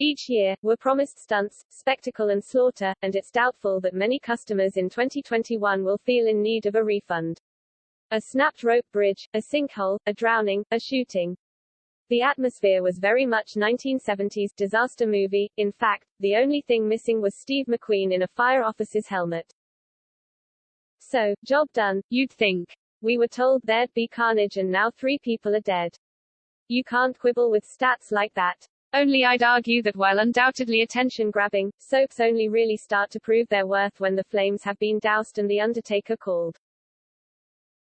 Each year, were promised stunts, spectacle and slaughter, and it's doubtful that many customers in 2021 will feel in need of a refund. A snapped rope bridge, a sinkhole, a drowning, a shooting. The atmosphere was very much 1970s disaster movie. In fact, the only thing missing was Steve McQueen in a fire officer's helmet. So, job done, you'd think. We were told there'd be carnage and now 3 people are dead. You can't quibble with stats like that. Only I'd argue that while undoubtedly attention-grabbing, soaps only really start to prove their worth when the flames have been doused and the Undertaker called.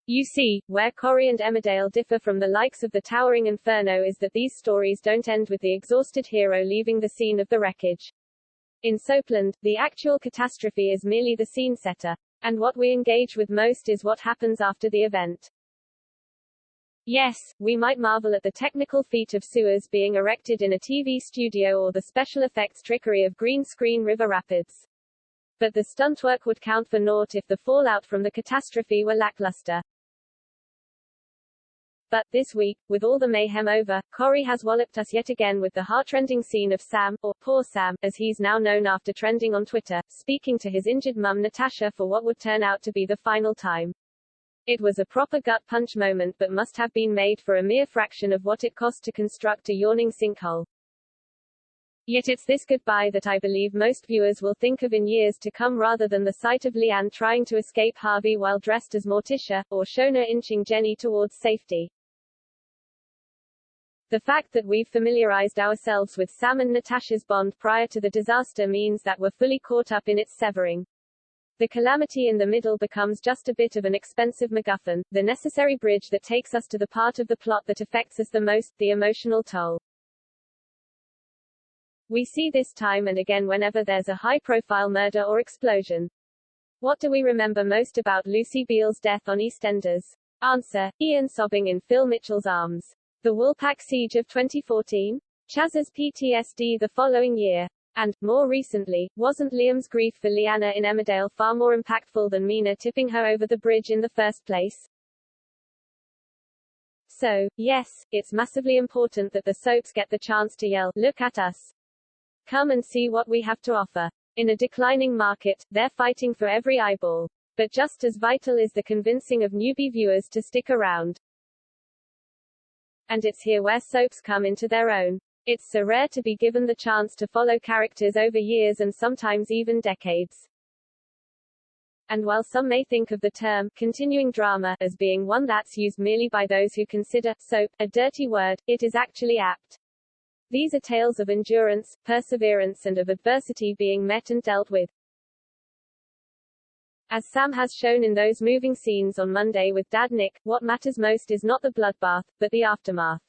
You see, where Corrie and Emmerdale differ from the likes of the towering Inferno is that these stories don't end with the exhausted hero leaving the scene of the wreckage. In Soapland, the actual catastrophe is merely the scene setter. And what we engage with most is what happens after the event. Yes, we might marvel at the technical feat of sewers being erected in a TV studio or the special effects trickery of green screen river rapids. But the stunt work would count for naught if the fallout from the catastrophe were lackluster. But, this week, with all the mayhem over, Corrie has walloped us yet again with the heart-rending scene of Sam, or Poor Sam, as he's now known after trending on Twitter, speaking to his injured mum Natasha for what would turn out to be the final time. It was a proper gut-punch moment but must have been made for a mere fraction of what it cost to construct a yawning sinkhole. Yet it's this goodbye that I believe most viewers will think of in years to come rather than the sight of Leanne trying to escape Harvey while dressed as Morticia, or Shona inching Jenny towards safety. The fact that we've familiarized ourselves with Sam and Natasha's bond prior to the disaster means that we're fully caught up in its severing. The calamity in the middle becomes just a bit of an expensive MacGuffin, the necessary bridge that takes us to the part of the plot that affects us the most, the emotional toll. We see this time and again whenever there's a high-profile murder or explosion. What do we remember most about Lucy Beale's death on EastEnders? Answer: Ian sobbing in Phil Mitchell's arms. The Woolpack siege of 2014? Chaz's PTSD the following year? And, more recently, wasn't Liam's grief for Leanna in Emmerdale far more impactful than Mina tipping her over the bridge in the first place? So, yes, it's massively important that the soaps get the chance to yell, "Look at us! Come and see what we have to offer." In a declining market, they're fighting for every eyeball. But just as vital is the convincing of newbie viewers to stick around. And it's here where soaps come into their own. It's so rare to be given the chance to follow characters over years and sometimes even decades. And while some may think of the term continuing drama as being one that's used merely by those who consider soap a dirty word, it is actually apt. These are tales of endurance, perseverance and of adversity being met and dealt with. As Sam has shown in those moving scenes on Monday with Dad Nick, what matters most is not the bloodbath, but the aftermath.